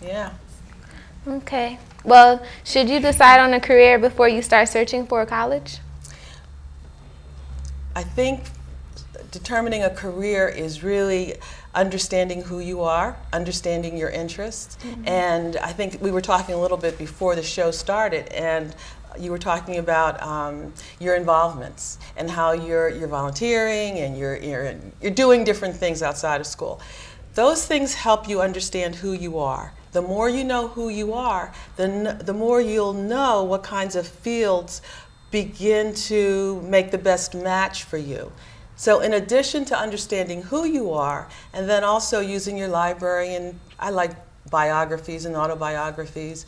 Yeah. Okay. Well, should you decide on a career before you start searching for a college? I think determining a career is really understanding who you are, understanding your interests. And I think we were talking a little bit before the show started, and you were talking about your involvements and how you're volunteering and you're doing different things outside of school. Those things help you understand who you are. The more you know who you are, the more you'll know what kinds of fields begin to make the best match for you. So in addition to understanding who you are, and then also using your library, and I like biographies and autobiographies,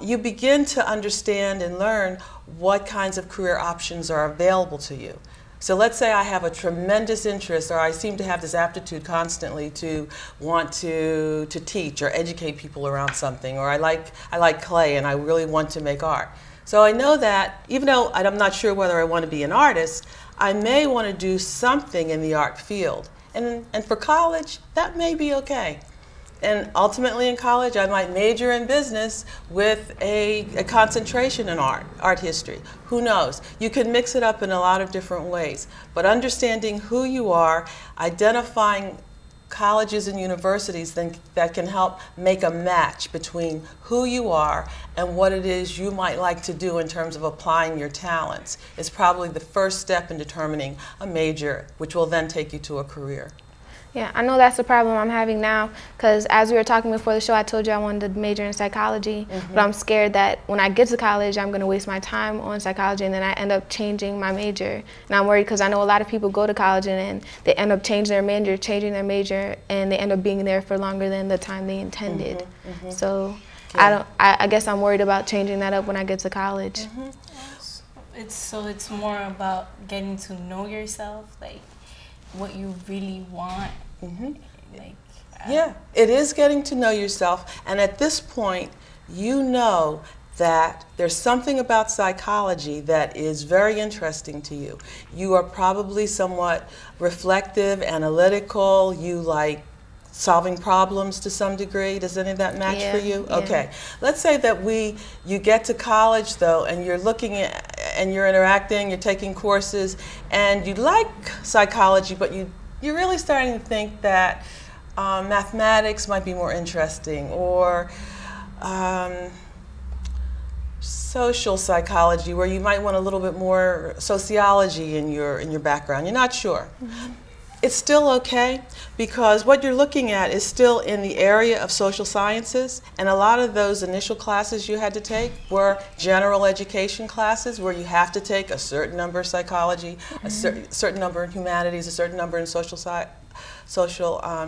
you begin to understand and learn what kinds of career options are available to you. So let's say I have a tremendous interest, or I seem to have this aptitude constantly to want to teach or educate people around something, or I like clay and I really want to make art. So I know that even though I'm not sure whether I want to be an artist, I may want to do something in the art field. And for college, that may be okay. And ultimately in college, I might major in business with a concentration in art history. Who knows? You can mix it up in a lot of different ways. But understanding who you are, identifying colleges and universities that can help make a match between who you are and what it is you might like to do in terms of applying your talents is probably the first step in determining a major, which will then take you to a career. Yeah, I know that's the problem I'm having now, because as we were talking before the show, I told you I wanted to major in psychology, but I'm scared that when I get to college, I'm going to waste my time on psychology, and then I end up changing my major. And I'm worried because I know a lot of people go to college and then they end up changing their major, and they end up being there for longer than the time they intended. So Yeah. I guess I'm worried about changing that up when I get to college. It's more about getting to know yourself, like what you really want. Like, Yeah, it is getting to know yourself, and at this point, you know that there's something about psychology that is very interesting to you. You are probably somewhat reflective, analytical, you like solving problems to some degree. Does any of that match for you? Yeah. Okay. Let's say that you get to college though, and you're looking at and you're interacting, you're taking courses, and you like psychology, but you're really starting to think that mathematics might be more interesting, or social psychology, where you might want a little bit more sociology in your background. You're not sure. It's still okay, because what you're looking at is still in the area of social sciences, and a lot of those initial classes you had to take were general education classes where you have to take a certain number of psychology, a certain number in humanities, a certain number in social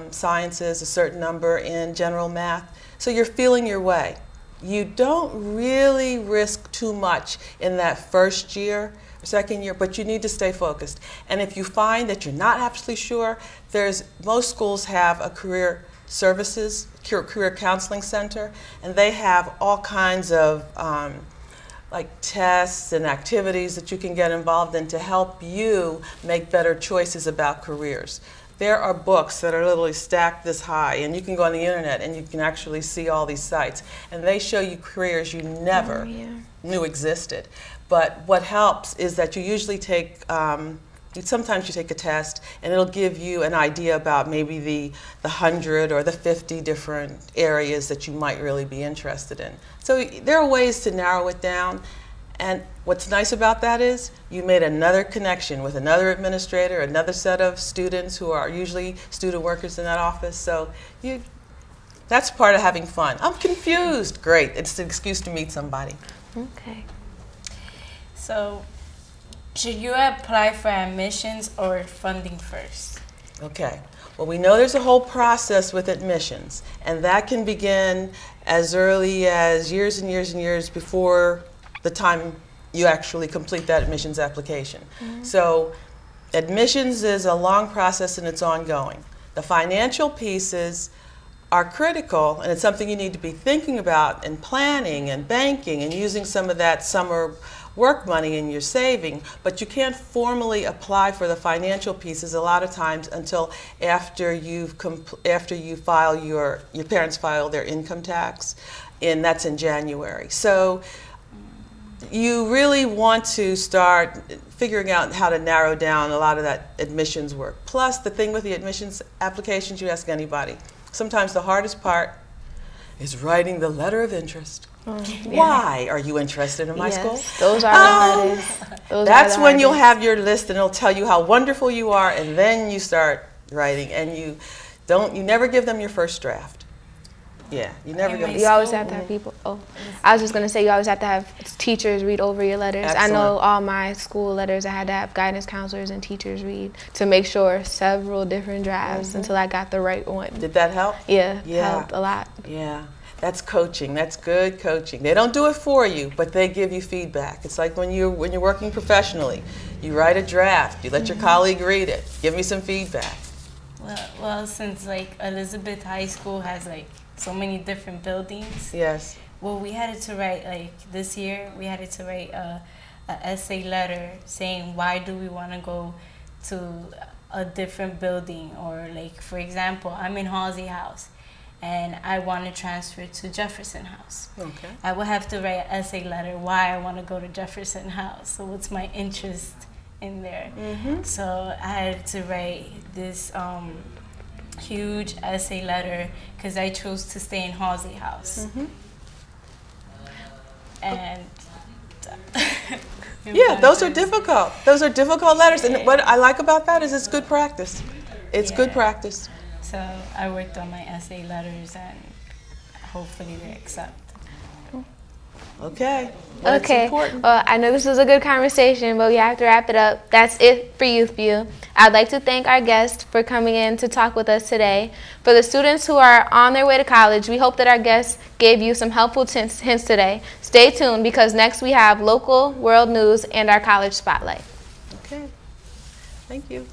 sciences, a certain number in general math. So you're feeling your way. You don't really risk too much in that first year, second year, but you need to stay focused. And if you find that you're not absolutely sure, most schools have a career services, career counseling center, and they have all kinds of like tests and activities that you can get involved in to help you make better choices about careers. There are books that are literally stacked this high, and you can go on the internet and you can actually see all these sites, and they show you careers you never knew existed. But what helps is that you usually take, sometimes you take a test, and it'll give you an idea about maybe the 100 or the 50 different areas that you might really be interested in. So there are ways to narrow it down. And what's nice about that is you made another connection with another administrator, another set of students who are usually student workers in that office. So that's part of having fun. I'm confused. Great. It's an excuse to meet somebody. Okay. so should you apply for admissions or funding first? Okay. Well, we know there's a whole process with admissions, and that can begin as early as years and years and years before the time you actually complete that admissions application. So admissions is a long process and it's ongoing. The financial pieces are critical, and it's something you need to be thinking about and planning and banking and using some of that summer work money and you're saving, but you can't formally apply for the financial pieces a lot of times until after you file your parents file their income tax, and that's in January. So you really want to start figuring out how to narrow down a lot of that admissions work. Plus, the thing with the admissions applications, you ask anybody, sometimes the hardest part is writing the letter of interest. Why are you interested in my school? Those are the hardest. That's when you'll have your list and it'll tell you how wonderful you are, and then you start writing, and you never give them your first draft. Yeah, you never give them. You always have to have people. Oh, I was just gonna say you always have to have teachers read over your letters. Excellent. I know all my school letters I had to have guidance counselors and teachers read to make sure several different drafts until I got the right one. Did that help? Yeah, helped a lot. Yeah. That's coaching. That's good coaching. They don't do it for you, but they give you feedback. It's like when you're working professionally. You write a draft. You let your colleague read it. Give me some feedback. Well, since like Elizabeth High School has like so many different buildings. Yes. Well, we had to write like this year. We had to write a essay letter saying why do we want to go to a different building, or like for example, I'm in Halsey House. And I want to transfer to Jefferson House. Okay. I will have to write an essay letter why I want to go to Jefferson House. So what's my interest in there? So I had to write this huge essay letter because I chose to stay in Halsey House. And yeah, those are difficult. Those are difficult letters. And what I like about that is it's good practice. It's good practice. So I worked on my essay letters, and hopefully they accept. Okay. Well, it's Okay. important. Well, I know this was a good conversation, but we have to wrap it up. That's it for YouthView. I'd like to thank our guest for coming in to talk with us today. For the students who are on their way to college, we hope that our guests gave you some helpful hints today. Stay tuned because next we have local, world news, and our college spotlight. Okay. Thank you.